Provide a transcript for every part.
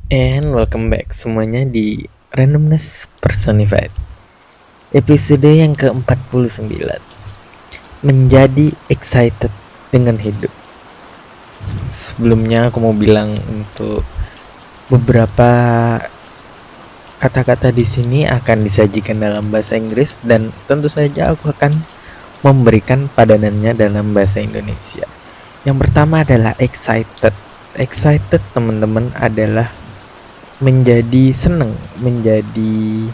And welcome back semuanya di Randomness Personified. Episode yang ke-49, menjadi excited dengan hidup. Sebelumnya aku mau bilang untuk beberapa kata-kata di sini akan disajikan dalam bahasa Inggris dan tentu saja aku akan memberikan padanannya dalam bahasa Indonesia. Yang pertama adalah excited. Excited teman-teman adalah menjadi seneng, menjadi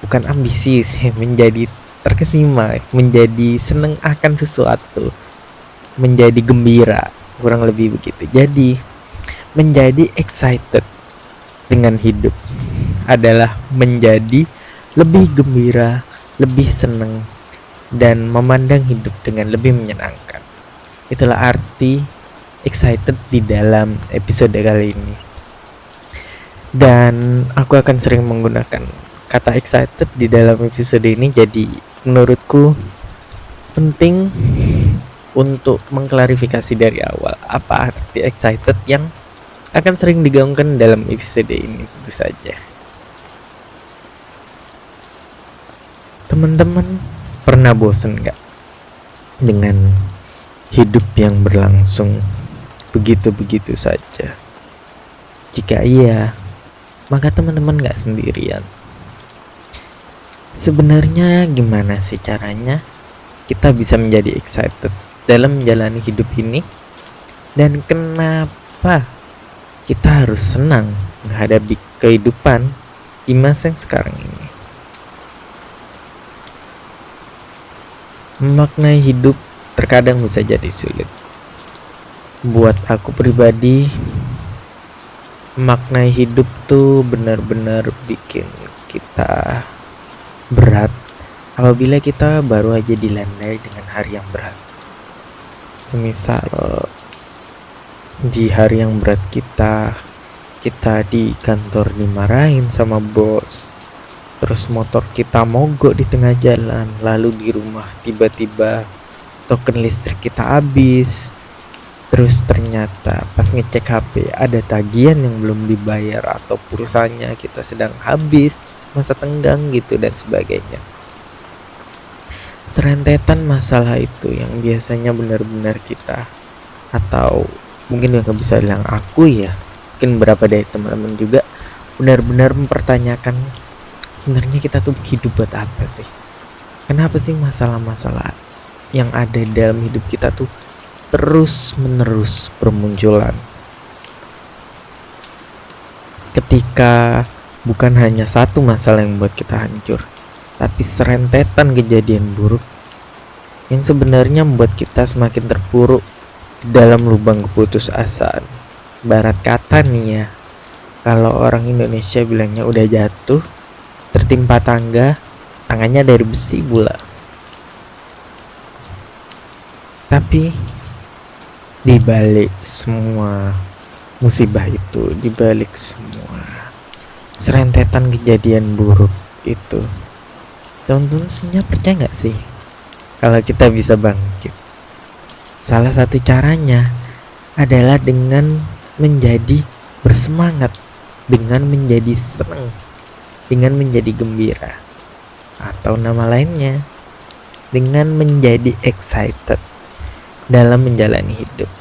bukan ambisius ya, menjadi terkesima, menjadi seneng akan sesuatu, menjadi gembira, kurang lebih begitu. Jadi menjadi excited dengan hidup adalah menjadi lebih gembira, lebih seneng, dan memandang hidup dengan lebih menyenangkan. Itulah arti excited di dalam episode kali ini. Dan aku akan sering menggunakan kata excited di dalam episode ini. Jadi menurutku penting untuk mengklarifikasi dari awal apa arti excited yang akan sering digaungkan dalam episode ini. Tentu saja teman-teman pernah bosen gak dengan hidup yang berlangsung begitu-begitu saja? Jika iya, maka teman-teman gak sendirian. Sebenarnya gimana sih caranya kita bisa menjadi excited dalam menjalani hidup ini? Dan kenapa kita harus senang menghadapi kehidupan di masa yang sekarang ini? Memaknai hidup terkadang bisa jadi sulit. Buat aku pribadi, maknai hidup tuh benar-benar bikin kita berat apabila kita baru aja dilandai dengan hari yang berat. Semisal di hari yang berat kita di kantor dimarahin sama bos, terus motor kita mogok di tengah jalan, lalu di rumah tiba-tiba token listrik kita habis. Terus ternyata pas ngecek HP ada tagihan yang belum dibayar atau pulsanya kita sedang habis masa tenggang gitu dan sebagainya. Serentetan masalah itu yang biasanya benar-benar kita, atau mungkin yang bisa bilang aku ya, mungkin beberapa dari teman-teman juga benar-benar mempertanyakan sebenarnya kita tuh hidup buat apa sih? Kenapa sih masalah-masalah yang ada dalam hidup kita tuh terus menerus bermunculan, ketika bukan hanya satu masalah yang membuat kita hancur, tapi serentetan kejadian buruk yang sebenarnya membuat kita semakin terpuruk di dalam lubang keputusasaan. Barat kata nih ya, kalau orang Indonesia bilangnya udah jatuh tertimpa tangga, tangannya dari besi pula. Tapi di balik semua musibah itu, di balik semua serentetan kejadian buruk itu, teman-teman sebenarnya percaya nggak sih kalau kita bisa bangkit? Salah satu caranya adalah dengan menjadi bersemangat, dengan menjadi senang, dengan menjadi gembira, atau nama lainnya dengan menjadi excited dalam menjalani hidup.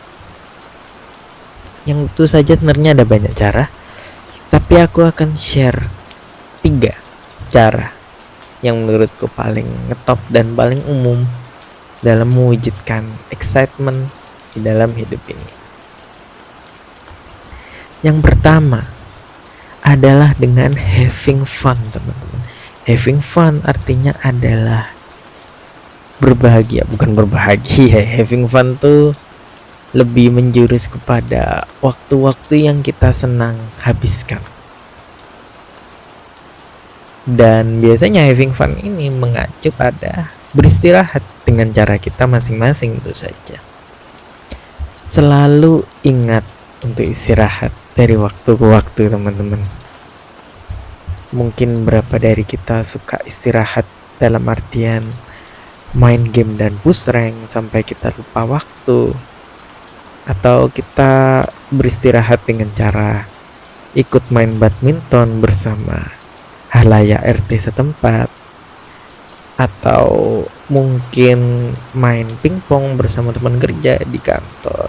Yang itu saja sebenarnya ada banyak cara, tapi aku akan share 3 cara yang menurutku paling ngetop dan paling umum dalam mewujudkan excitement di dalam hidup ini. Yang pertama adalah dengan having fun, teman-teman. Having fun artinya adalah berbahagia, bukan berbahagia. Having fun tuh lebih menjurus kepada waktu-waktu yang kita senang habiskan. Dan biasanya having fun ini mengacu pada beristirahat dengan cara kita masing-masing tentu saja. Selalu ingat untuk istirahat dari waktu ke waktu, teman-teman. Mungkin berapa dari kita suka istirahat dalam artian main game dan push rank sampai kita lupa waktu, atau kita beristirahat dengan cara ikut main badminton bersama halayak RT setempat, atau mungkin main pingpong bersama teman kerja di kantor,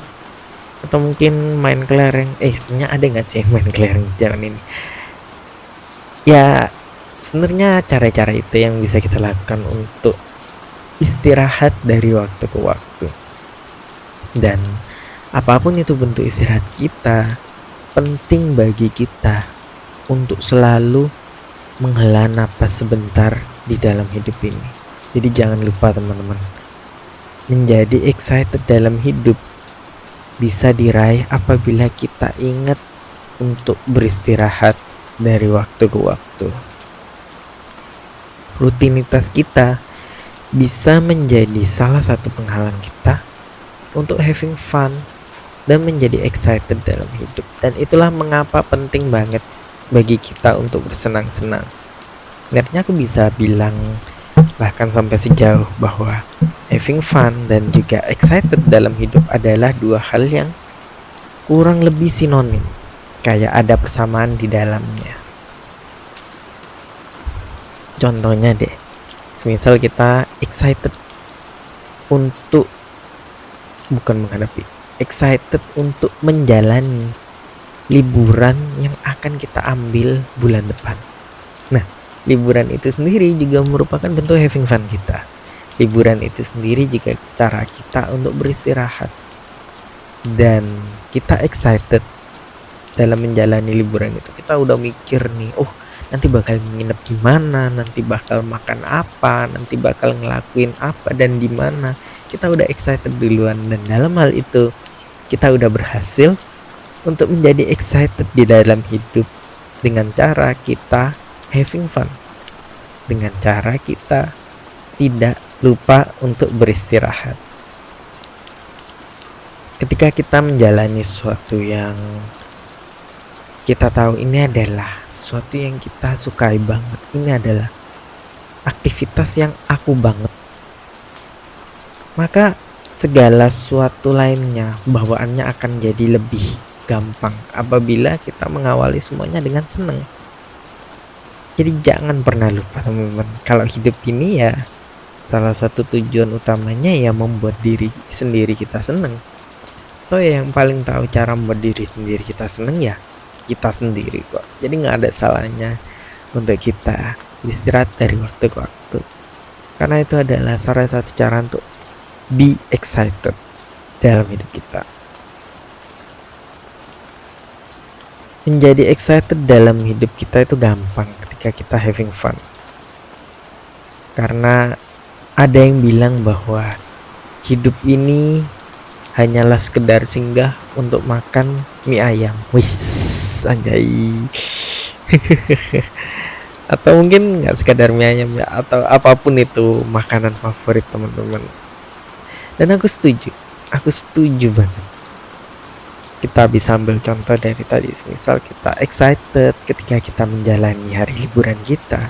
atau mungkin main kelereng. Sebenarnya ada nggak sih yang main kelereng jalan ini? Ya, sebenarnya cara-cara itu yang bisa kita lakukan untuk istirahat dari waktu ke waktu. Dan apapun itu bentuk istirahat kita, penting bagi kita untuk selalu menghela napas sebentar di dalam hidup ini. Jadi jangan lupa teman-teman, menjadi excited dalam hidup bisa diraih apabila kita ingat untuk beristirahat dari waktu ke waktu. Rutinitas kita bisa menjadi salah satu penghalang kita untuk having fun dan menjadi excited dalam hidup. Dan itulah mengapa penting banget bagi kita untuk bersenang-senang. Sebenarnya aku bisa bilang bahkan sampai sejauh bahwa having fun dan juga excited dalam hidup adalah dua hal yang kurang lebih sinonim, kayak ada persamaan di dalamnya. Contohnya deh, semisal kita excited untuk excited untuk menjalani liburan yang akan kita ambil bulan depan. Nah, liburan itu sendiri juga merupakan bentuk having fun kita. Liburan itu sendiri juga cara kita untuk beristirahat. Dan kita excited dalam menjalani liburan itu. Kita udah mikir nih, nanti bakal nginep di mana, nanti bakal makan apa, nanti bakal ngelakuin apa dan di mana. Kita udah excited duluan, dan dalam hal itu kita udah berhasil untuk menjadi excited di dalam hidup dengan cara kita having fun, dengan cara kita tidak lupa untuk beristirahat. Ketika kita menjalani sesuatu yang kita tahu ini adalah sesuatu yang kita sukai banget, ini adalah aktivitas yang aku banget, maka segala sesuatu lainnya bawaannya akan jadi lebih gampang apabila kita mengawali semuanya dengan senang. Jadi jangan pernah lupa teman-teman, kalau hidup ini ya salah satu tujuan utamanya ya membuat diri sendiri kita senang. Atau yang paling tahu cara membuat diri sendiri kita senang ya kita sendiri kok. Jadi nggak ada salahnya untuk kita istirahat dari waktu ke waktu, karena itu adalah salah satu cara untuk be excited dalam hidup kita. Menjadi excited dalam hidup kita itu gampang ketika kita having fun, karena ada yang bilang bahwa hidup ini hanyalah sekedar singgah untuk makan mie ayam. Wih, anjay. Atau mungkin nggak sekadar mie ayam ya, atau apapun itu makanan favorit teman-teman. Dan aku setuju banget. Kita bisa ambil contoh dari tadi, misal kita excited ketika kita menjalani hari liburan kita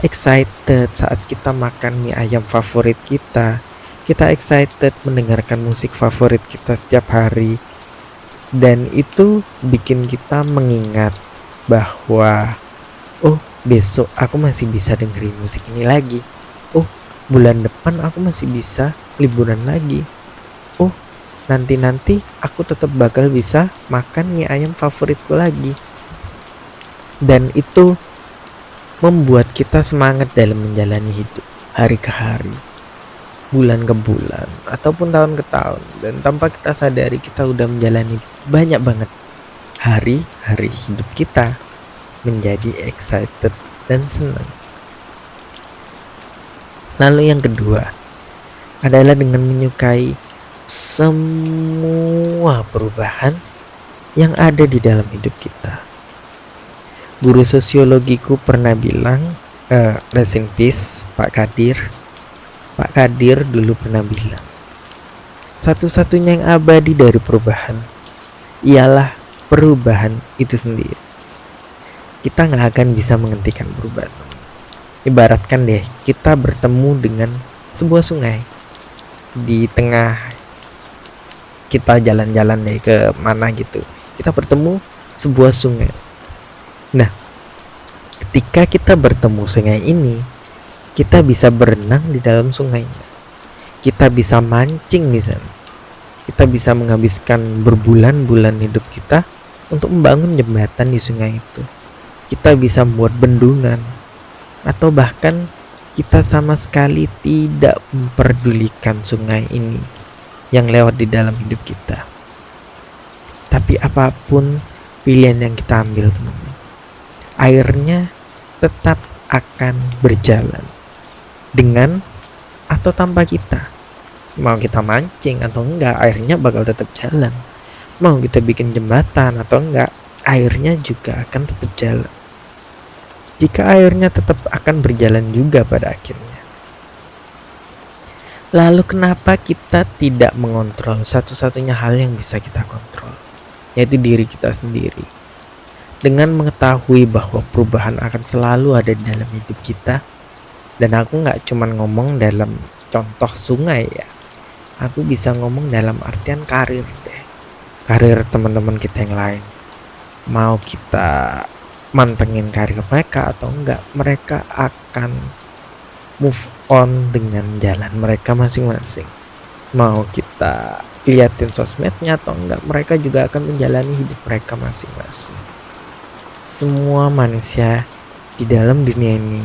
excited saat kita makan mie ayam favorit kita excited mendengarkan musik favorit kita setiap hari. Dan itu bikin kita mengingat bahwa besok aku masih bisa dengerin musik ini lagi. Bulan depan aku masih bisa liburan lagi. Nanti aku tetap bakal bisa makan mie ayam favoritku lagi. Dan itu membuat kita semangat dalam menjalani hidup hari ke hari, bulan ke bulan, ataupun tahun ke tahun. Dan tanpa kita sadari kita udah menjalani banyak banget hari-hari hidup kita menjadi excited dan senang. Lalu yang kedua adalah dengan menyukai semua perubahan yang ada di dalam hidup kita. Guru sosiologiku pernah bilang, rest in peace Pak Kadir dulu pernah bilang, satu-satunya yang abadi dari perubahan ialah perubahan itu sendiri. Kita gak akan bisa menghentikan perubahan. Ibaratkan deh, kita bertemu dengan sebuah sungai. Di tengah kita jalan-jalan deh ke mana gitu, kita bertemu sebuah sungai. Nah, ketika kita bertemu sungai ini, kita bisa berenang di dalam sungainya. Kita bisa mancing di sana. Kita bisa menghabiskan berbulan-bulan hidup kita untuk membangun jembatan di sungai itu. Kita bisa membuat bendungan, atau bahkan kita sama sekali tidak memperdulikan sungai ini yang lewat di dalam hidup kita. Tapi apapun pilihan yang kita ambil, teman-teman, airnya tetap akan berjalan dengan atau tanpa kita. Mau kita mancing atau enggak, airnya bakal tetap jalan. Mau kita bikin jembatan atau enggak, airnya juga akan tetap jalan. Jika airnya tetap akan berjalan juga pada akhirnya. Lalu kenapa kita tidak mengontrol satu-satunya hal yang bisa kita kontrol, yaitu diri kita sendiri? Dengan mengetahui bahwa perubahan akan selalu ada di dalam hidup kita, dan aku nggak cuman ngomong dalam contoh sungai ya, aku bisa ngomong dalam artian karir deh. Karir teman-teman kita yang lain. Mau kita mantengin karir mereka atau enggak, mereka akan move on dengan jalan mereka masing-masing. Mau kita liatin sosmednya atau enggak, mereka juga akan menjalani hidup mereka masing-masing. Semua manusia di dalam dunia ini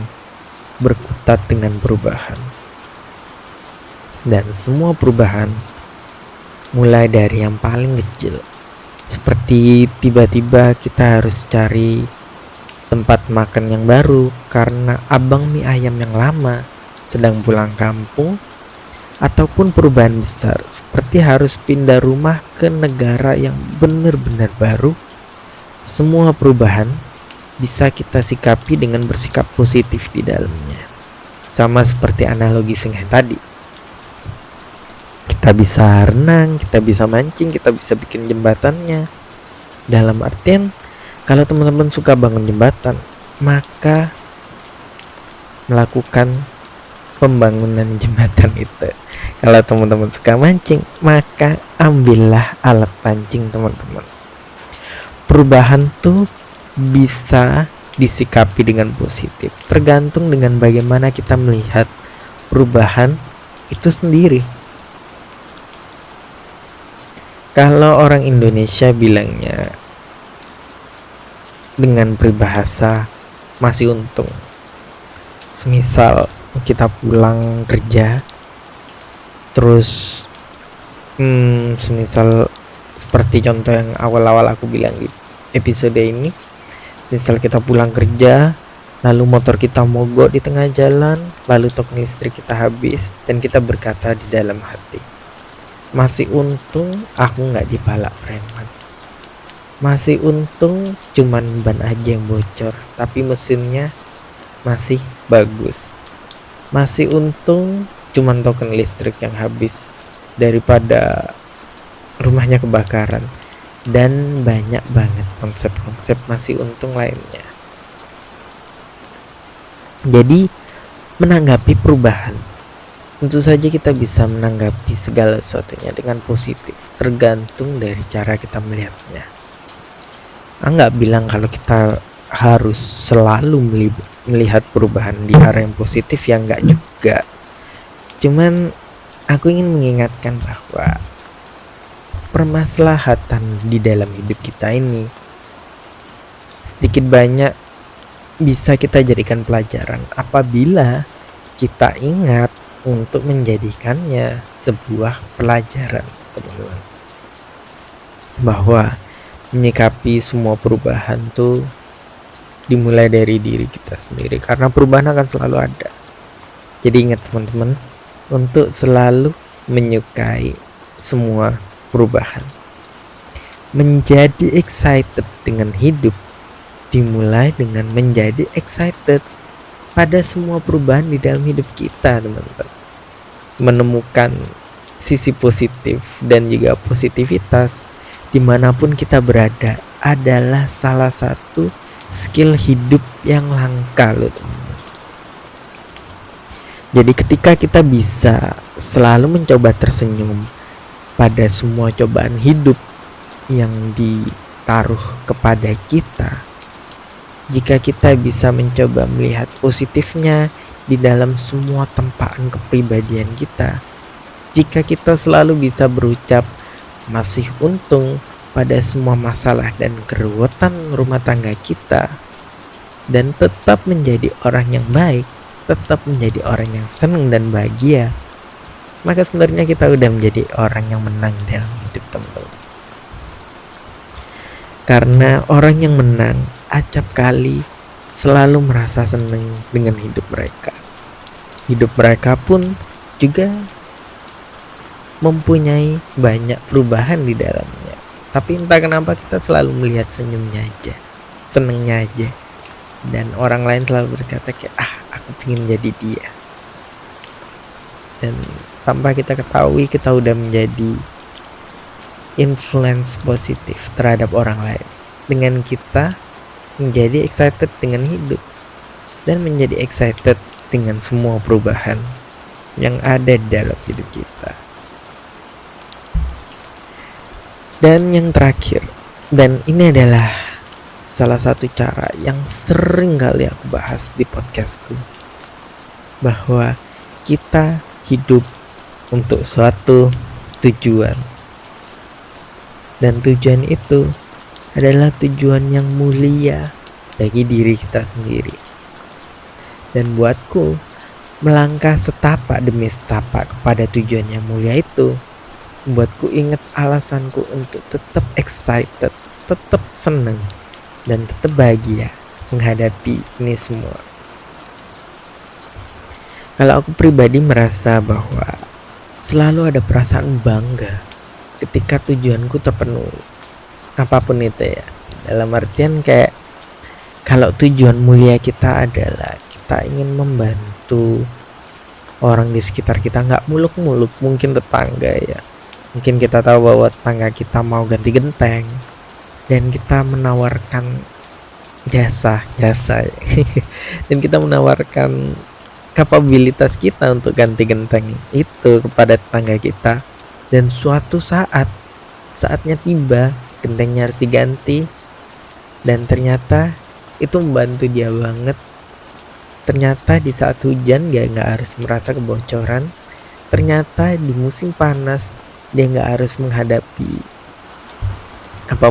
berkutat dengan perubahan. Dan semua perubahan mulai dari yang paling kecil, seperti tiba-tiba kita harus cari tempat makan yang baru karena abang mie ayam yang lama sedang pulang kampung, ataupun perubahan besar seperti harus pindah rumah ke negara yang benar-benar baru. Semua perubahan bisa kita sikapi dengan bersikap positif di dalamnya. Sama seperti analogi sungai tadi. Kita bisa renang, kita bisa mancing, kita bisa bikin jembatannya. Dalam artian, kalau teman-teman suka bangun jembatan, maka melakukan pembangunan jembatan itu. Kalau teman-teman suka mancing, maka ambillah alat pancing teman-teman. Perubahan tuh bisa disikapi dengan positif, tergantung dengan bagaimana kita melihat perubahan itu sendiri. Kalau orang Indonesia bilangnya dengan peribahasa masih untung. Semisal kita pulang kerja, terus semisal seperti contoh yang awal-awal aku bilang di episode ini, semisal kita pulang kerja, lalu motor kita mogok di tengah jalan, lalu token listrik kita habis, dan kita berkata di dalam hati, masih untung aku nggak dipalak preman. Masih untung cuman ban aja yang bocor, tapi mesinnya masih bagus. Masih untung cuman token listrik yang habis daripada rumahnya kebakaran. Dan banyak banget konsep-konsep masih untung lainnya. Jadi menanggapi perubahan, tentu saja kita bisa menanggapi segala sesuatunya dengan positif, tergantung dari cara kita melihatnya. Nggak bilang kalau kita harus selalu melihat perubahan di arah yang positif, ya nggak juga. Cuman aku ingin mengingatkan bahwa permaslahatan di dalam hidup kita ini sedikit banyak bisa kita jadikan pelajaran apabila kita ingat untuk menjadikannya sebuah pelajaran, teman-teman. Bahwa menyikapi semua perubahan tuh dimulai dari diri kita sendiri, karena perubahan akan selalu ada. Jadi ingat teman-teman, untuk selalu menyukai semua perubahan. Menjadi excited dengan hidup dimulai dengan menjadi excited pada semua perubahan di dalam hidup kita, teman-teman. Menemukan sisi positif dan juga positivitas dimanapun kita berada adalah salah satu skill hidup yang langka loh, teman-teman. Jadi ketika kita bisa selalu mencoba tersenyum pada semua cobaan hidup yang ditaruh kepada kita, Jika kita bisa mencoba melihat positifnya di dalam semua tempaan kepribadian kita, jika kita selalu bisa berucap masih untung pada semua masalah dan keruwetan rumah tangga kita, dan tetap menjadi orang yang baik, tetap menjadi orang yang senang dan bahagia, maka sebenarnya kita udah menjadi orang yang menang dalam hidup, teman. Karena orang yang menang acap kali selalu merasa senang dengan hidup mereka. Hidup mereka pun juga mempunyai banyak perubahan di dalamnya. Tapi entah kenapa kita selalu melihat senyumnya aja, senengnya aja. Dan orang lain selalu berkata kayak, aku pengen jadi dia. Dan tanpa kita ketahui, kita udah menjadi influence positif terhadap orang lain dengan kita menjadi excited dengan hidup dan menjadi excited dengan semua perubahan yang ada dalam hidup kita. Dan yang terakhir, dan ini adalah salah satu cara yang sering kali aku bahas di podcastku, bahwa kita hidup untuk suatu tujuan. Dan tujuan itu adalah tujuan yang mulia bagi diri kita sendiri. Dan buatku, melangkah setapak demi setapak kepada tujuan yang mulia itu membuatku ingat alasanku untuk tetap excited, tetap senang, dan tetap bahagia menghadapi ini semua. Kalau aku pribadi merasa bahwa selalu ada perasaan bangga ketika tujuanku terpenuhi, apapun itu ya. Dalam artian kayak kalau tujuan mulia kita adalah kita ingin membantu orang di sekitar kita, nggak muluk-muluk, mungkin tetangga ya. Mungkin kita tahu bahwa tetangga kita mau ganti genteng dan kita menawarkan jasa dan kita menawarkan kapabilitas kita untuk ganti genteng itu kepada tetangga kita. Dan suatu saatnya tiba, gentengnya harus diganti, dan ternyata itu membantu dia banget. Ternyata di saat hujan dia nggak harus merasa kebocoran. Ternyata di musim panas dia nggak harus menghadapi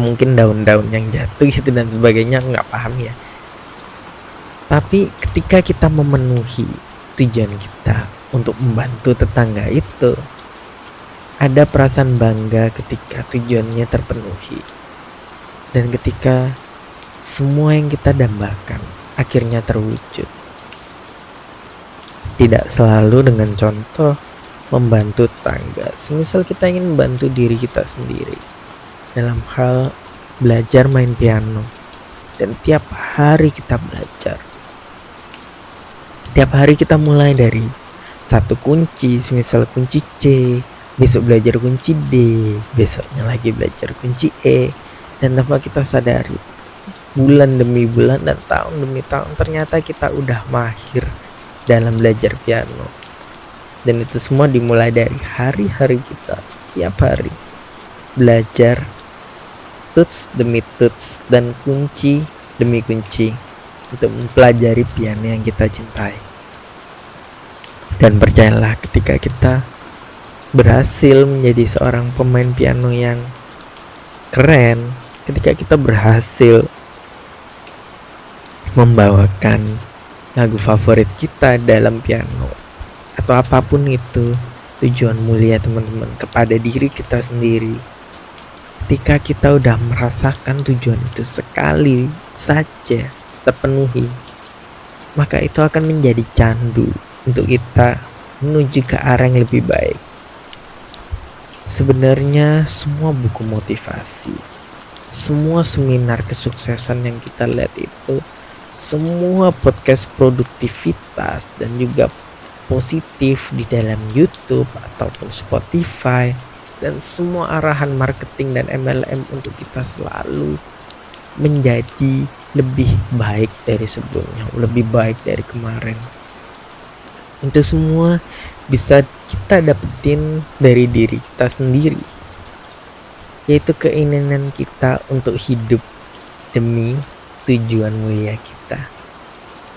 mungkin daun-daun yang jatuh gitu dan sebagainya, nggak paham ya. Tapi ketika kita memenuhi tujuan kita untuk membantu tetangga itu, ada perasaan bangga ketika tujuannya terpenuhi. Dan ketika semua yang kita dambakan akhirnya terwujud. Tidak selalu dengan contoh membantu tetangga. Semisal kita ingin membantu diri kita sendiri dalam hal belajar main piano. Dan tiap hari kita belajar. Tiap hari kita mulai dari satu kunci, semisal kunci C, besok belajar kunci D, besoknya lagi belajar kunci E. Dan tanpa kita sadari, bulan demi bulan dan tahun demi tahun, ternyata kita udah mahir dalam belajar piano. Dan itu semua dimulai dari hari-hari kita, setiap hari belajar tuts demi tuts dan kunci demi kunci untuk mempelajari piano yang kita cintai. Dan percayalah, ketika kita berhasil menjadi seorang pemain piano yang keren, ketika kita berhasil membawakan lagu favorit kita dalam piano atau apapun itu, tujuan mulia teman-teman, kepada diri kita sendiri. Ketika kita udah merasakan tujuan itu sekali saja terpenuhi, maka itu akan menjadi candu untuk kita menuju ke arah yang lebih baik. Sebenarnya semua buku motivasi, semua seminar kesuksesan yang kita lihat itu, semua podcast produktivitas dan juga positif di dalam YouTube ataupun Spotify, dan semua arahan marketing dan MLM untuk kita selalu menjadi lebih baik dari sebelumnya, lebih baik dari kemarin. Itu semua bisa kita dapetin dari diri kita sendiri, yaitu keinginan kita untuk hidup demi tujuan mulia kita.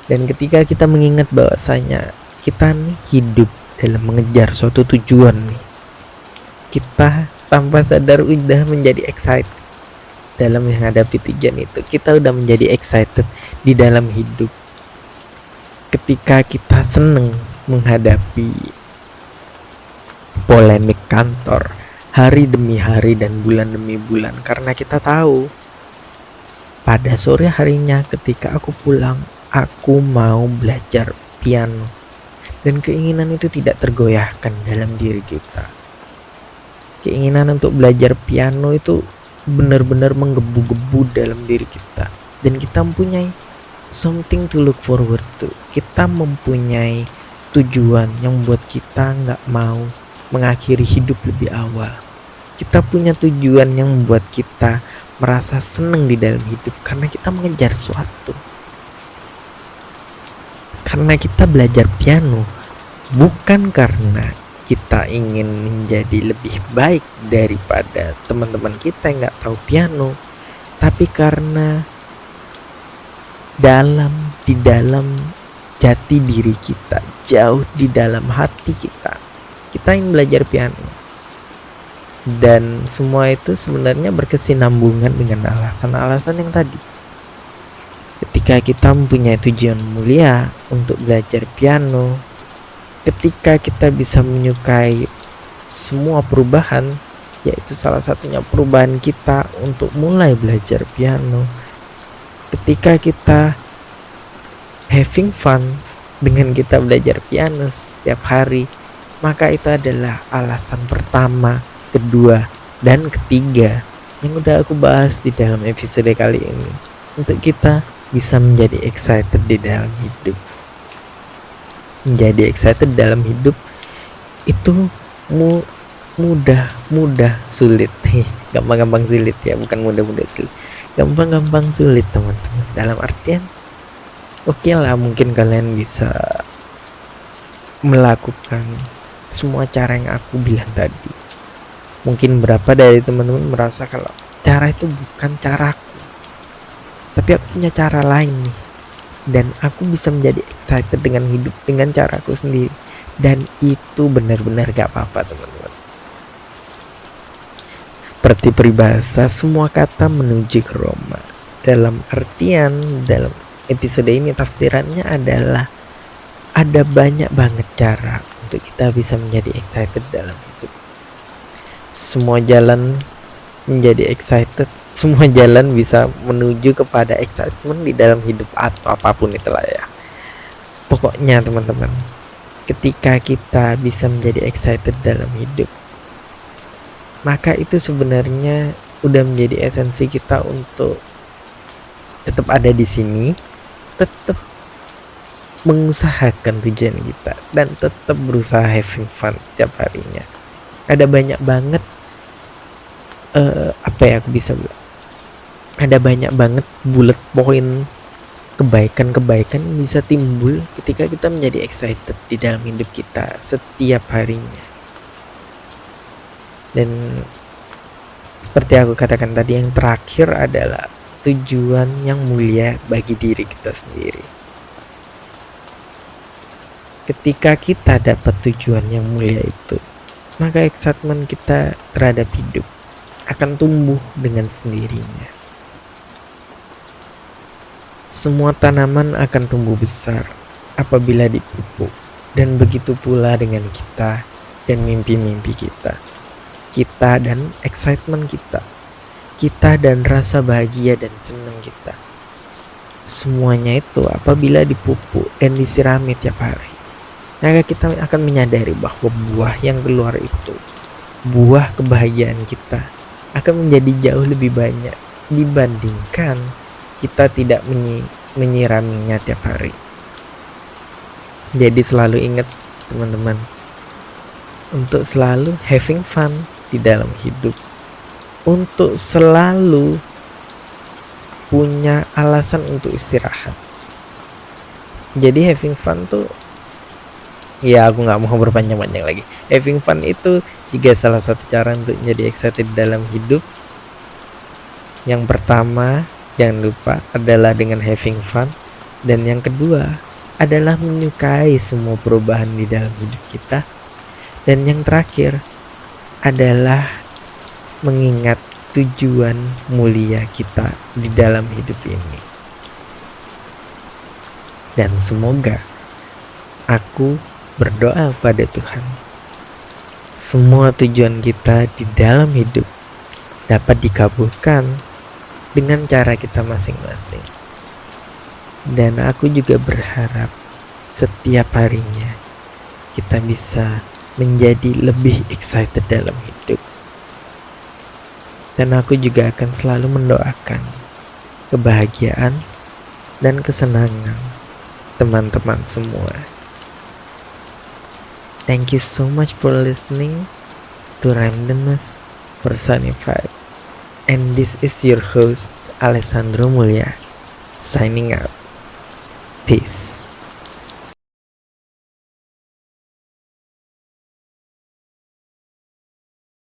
Dan ketika kita mengingat bahwasanya kita nih hidup dalam mengejar suatu tujuan nih, kita tanpa sadar udah menjadi excited dalam menghadapi tujuan itu. Kita udah menjadi excited di dalam hidup. Ketika kita seneng menghadapi polemik kantor hari demi hari dan bulan demi bulan, karena kita tahu pada sore harinya ketika aku pulang, aku mau belajar piano. Dan keinginan itu tidak tergoyahkan dalam diri kita. Keinginan untuk belajar piano itu benar-benar menggebu-gebu dalam diri kita. Dan kita mempunyai something to look forward to. Kita mempunyai tujuan yang membuat kita gak mau mengakhiri hidup lebih awal. Kita punya tujuan yang membuat kita merasa senang di dalam hidup karena kita mengejar sesuatu. Karena kita belajar piano bukan karena kita ingin menjadi lebih baik daripada teman-teman kita yang gak tahu piano, tapi karena di dalam jati diri kita, jauh di dalam hati kita ingin belajar piano. Dan semua itu sebenarnya berkesinambungan dengan alasan-alasan yang tadi. Ketika kita mempunyai tujuan mulia untuk belajar piano, ketika kita bisa menyukai semua perubahan, yaitu salah satunya perubahan kita untuk mulai belajar piano, ketika kita having fun dengan kita belajar piano setiap hari, maka itu adalah alasan pertama, kedua, dan ketiga yang udah aku bahas di dalam episode kali ini, untuk kita bisa menjadi excited di dalam hidup. Menjadi excited dalam hidup itu mudah sulit. Gampang-gampang sulit ya, bukan mudah-mudah sulit. Gampang-gampang sulit teman-teman. Dalam artian oke lah, mungkin kalian bisa melakukan semua cara yang aku bilang tadi. Mungkin berapa dari teman-teman merasa kalau cara itu bukan caraku, tapi aku punya cara lain nih, dan aku bisa menjadi excited dengan hidup dengan caraku sendiri. Dan itu benar-benar gak apa-apa teman-teman. Seperti peribahasa, semua kata menuju ke Roma. Dalam artian, dalam episode ini tafsirannya adalah ada banyak banget cara untuk kita bisa menjadi excited dalam hidup. Semua jalan menjadi excited, semua jalan bisa menuju kepada excitement di dalam hidup atau apapun itulah ya. Pokoknya teman-teman, ketika kita bisa menjadi excited dalam hidup, maka itu sebenarnya udah menjadi esensi kita untuk tetap ada di sini, tetap mengusahakan tujuan kita, dan tetap berusaha having fun setiap harinya. Ada banyak banget aku bisa bilang, ada banyak banget bullet point kebaikan-kebaikan yang bisa timbul ketika kita menjadi excited di dalam hidup kita setiap harinya. Dan seperti aku katakan tadi, yang terakhir adalah tujuan yang mulia bagi diri kita sendiri. Ketika kita dapat tujuan yang mulia itu, maka excitement kita terhadap hidup akan tumbuh dengan sendirinya. Semua tanaman akan tumbuh besar apabila dipupuk, dan begitu pula dengan kita dan mimpi-mimpi kita. Kita dan excitement kita dan rasa bahagia dan senang kita. Semuanya itu apabila dipupuk dan disirami tiap hari, maka kita akan menyadari bahwa buah yang keluar itu, buah kebahagiaan kita, akan menjadi jauh lebih banyak dibandingkan kita tidak menyiraminya tiap hari. Jadi selalu ingat teman-teman, untuk selalu having fun di dalam hidup, untuk selalu punya alasan untuk istirahat. Jadi having fun tuh, ya aku gak mau berpanjang-panjang lagi. Having fun itu juga salah satu cara untuk menjadi excited dalam hidup. Yang pertama, Jangan lupa adalah dengan having fun. Dan yang kedua adalah menyukai semua perubahan di dalam hidup kita. Dan yang terakhir adalah mengingat tujuan mulia kita di dalam hidup ini. Dan semoga aku berdoa pada Tuhan, semua tujuan kita di dalam hidup dapat dikabulkan dengan cara kita masing-masing. Dan aku juga berharap setiap harinya kita bisa menjadi lebih excited dalam hidup. Dan aku juga akan selalu mendoakan kebahagiaan dan kesenangan teman-teman semua. Thank you so much for listening to Randomness Personified. And this is your host, Alessandro Mulya, signing out. Peace.